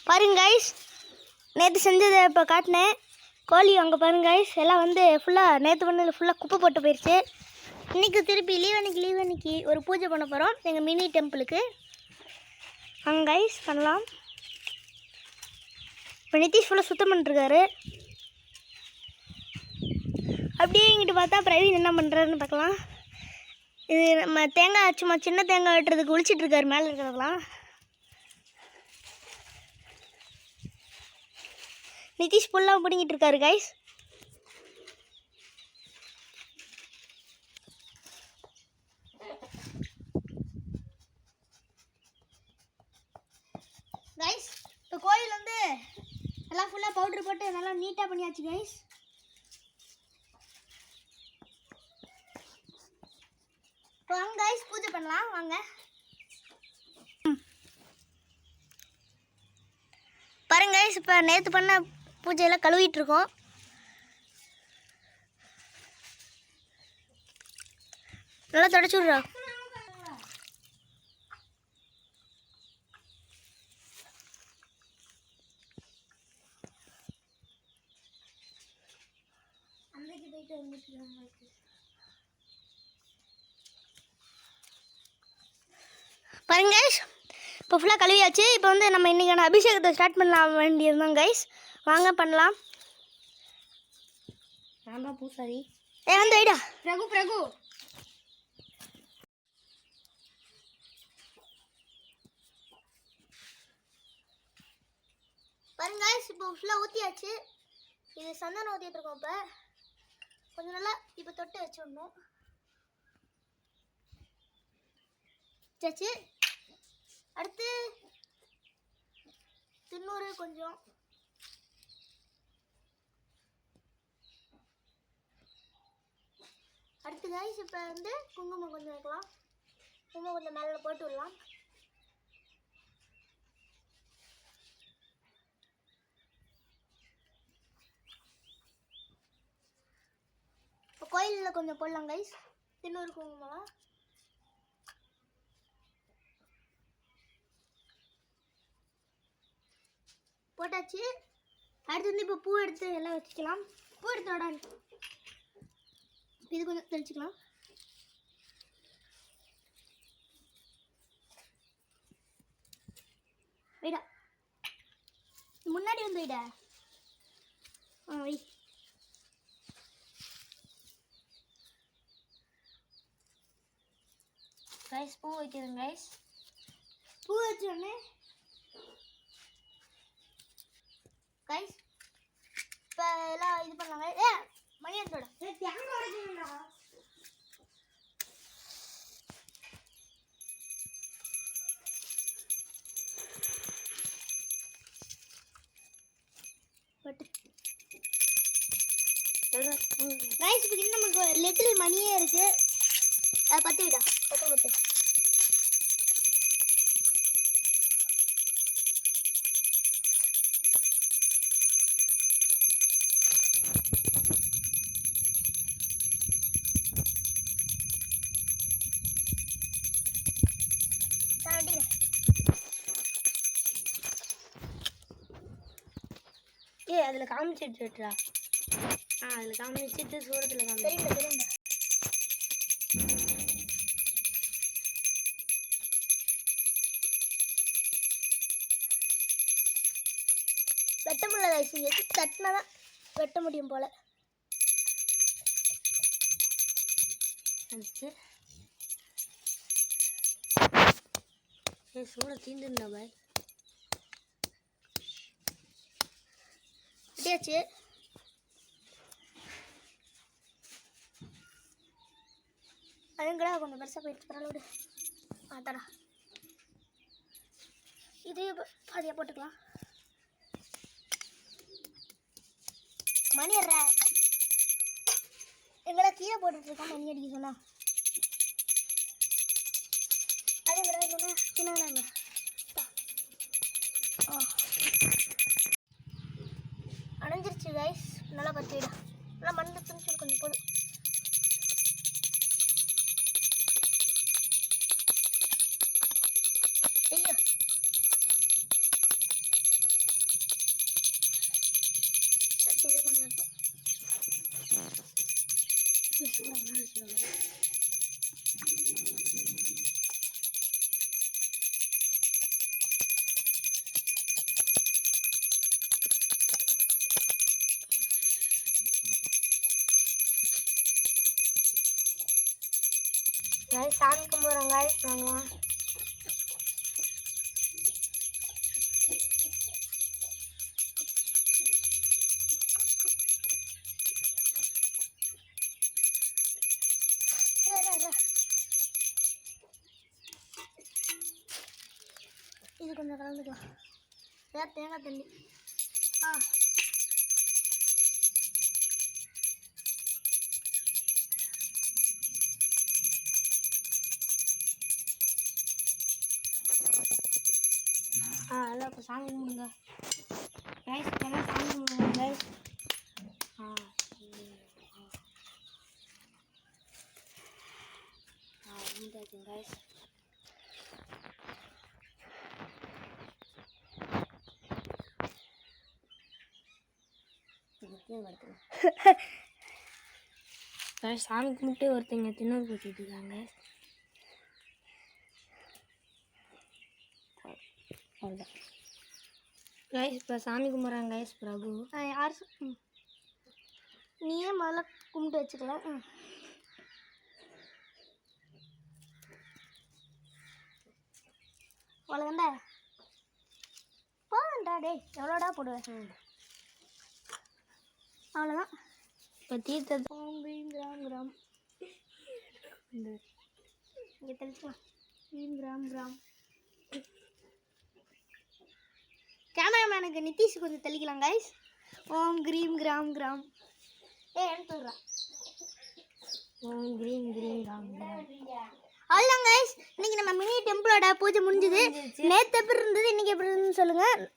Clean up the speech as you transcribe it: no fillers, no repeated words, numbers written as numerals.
பாருங்க கைஸ், நேற்று செஞ்சதை இப்போ காட்டினேன். கோழி அங்கே பாருங்க கைஸ், எல்லாம் வந்து ஃபுல்லாக நேற்று பண்ணதில் ஃபுல்லாக குப்பை போட்டு போயிடுச்சு. இன்றைக்கி திருப்பி லீவ் அன்னைக்கு ஒரு பூஜை பண்ண போகிறோம் எங்கள் மினி டெம்பிளுக்கு. அங்கே கைஸ் பண்ணலாம். இப்போ நிதிஷ் ஃபுல்லாக சுத்தம் பண்ணிட்டுருக்காரு. அப்படியே இங்கிட்டு பார்த்தா பிரவீன் என்ன பண்ணுறாருன்னு பார்க்கலாம். இது நம்ம தேங்காய் சும்மா சின்ன தேங்காய் வெட்டுறதுக்கு ஒழிச்சிட்ருக்காரு மேலே இருக்கிறதெல்லாம். நிதிஷ் ஃபுல்லாக பிடிங்கிட்டு இருக்காரு கைஸ். கைஸ் இப்போ கோயில் வந்து எல்லாம் ஃபுல்லாக பவுட்ரு போட்டு நல்லா நீட்டாக பண்ணியாச்சு கைஸ். வாங்க கைஸ் பூஜை பண்ணலாம் வாங்க. பாருங்க கைஸ், இப்போ நேற்று பண்ண பூஜையெல்லாம் கழுவிட்டு இருக்கோம். நல்லா தொடச்சி விட்றா. பாருங்க கைஸ், இப்போ ஃபுல்லாக கழுவியாச்சு. இப்போ வந்து நம்ம இன்றைக்கான அபிஷேகத்தை ஸ்டார்ட் பண்ணலாம் வேண்டியதுதான் கைஸ். வாங்க பண்ணலாம். நான் தான் பூசாரி. வந்து ஐடா பிரகு பாருங்க கைஸ், இப்போ ஃபுல்லாக ஊற்றியாச்சு. இது சந்தனம் ஊற்றிட்டு இருக்கோம். இப்போ கொஞ்சம் நல்லா இப்போ தொட்டு வச்சுடணும். சச்சு அடுத்து தின்னூறு கொஞ்சம். அடுத்து கைஸ் இப்போ வந்து குங்குமம் கொஞ்சம் வைக்கலாம். குங்குமம் கொஞ்சம் மேலே போட்டு விடலாம். இப்போ கோயிலில் கொஞ்சம் போடலாம் கைஸ் தின்னூறு குங்குமம் போட்டாச்சு. அடுத்து வந்து இப்போ பூ எடுத்து எல்லாம் வச்சுக்கலாம். பூ எடுத்து விடாது இது கொஞ்சம் தெளிச்சுக்கலாம். வைடா முன்னாடி வந்து வைடா. வை. கைஸ் பூ வைக்கிறேன் கைஸ். பூ வச்சோடனே கைஸ் இப்போ எல்லாம் இது பண்ணாங்க. மணி எடுத்தோட ரைஸ் இப்போ நமக்கு லிட்டில் மணியே இருக்கு. அதை பத்து விடா பத்து. அதில் காமிச்சிட்டு விட்டுறா. அதில் காமிச்சிட்டு சூரத்தில் தெரியுங்க. வெட்ட முடியல கைஸ், எது தட்டினா தான் வெட்ட முடியும் போல. சூட தீந்துருந்தா பாய். வெட்டியாச்சு. அதுங்கடா கொஞ்சம் பெருசாக போயிடுச்சு. பரவாயில்ல தடா. இதையும் பாதியாக போட்டுக்கலாம். மணி அற எங்கடா கீழே போட்டுட்ருக்கோம். மணி அடிக்க சொன்னா அதே விட சின்ன அணைஞ்சிருச்சு கைஸ். நல்லா பற்றிடா. நல்லா மண்ணு துணிச்சு கொஞ்சம் போதும். ஐயோ வச்சுருக்கோம். சாமி கும்பிட்றோம் காய்ஸ். நாங்கள் இது கொஞ்சம் கலந்துக்கலாம். தேங்காய் தண்ணி. அதான் இப்போ சாமி கும்பிடுங்க கைஸ். சாமி கும்பிடுங்க கைஸ். முடிஞ்சாச்சு கைஸ். சாமி கும்பிட்டு ஒருத்தங்க தின்னூறு போட்டுட்டு இருக்காங்க. அவ்வளோதான் கைஸ். இப்போ சாமி கும்பிட்றாங்க கைஸ். பிரபு யார் நீயே முதல்ல கும்பிட்டு வச்சுக்கலாம். அவ்வளோதாண்டா போவேண்டா. டேய் எவ்வளோடா போடுவேன். அவ்வளோதான். இப்போ தீர்த்தது ஓம் கிரீம் கிராம் கிராம் இங்கே தெளிச்சுக்கலாம். கிரீம் கிராம் கிராம். கேமராமேனுக்கு நிதிஷ் கொஞ்சம் தெளிக்கலாம் கைஸ். ஓம் கிரீம் கிராம் கிராம். எடுத்து விட்றான். ஓம் கிரீம் கிரீம் கிராம் கிராம். அவ்வளோதான் கைஸ். இன்னைக்கு நம்ம மினி டெம்பிளோட பூஜை முடிஞ்சுது. நேற்று எப்படி இருந்தது, இன்னைக்கு எப்படி இருந்ததுன்னு சொல்லுங்கள்.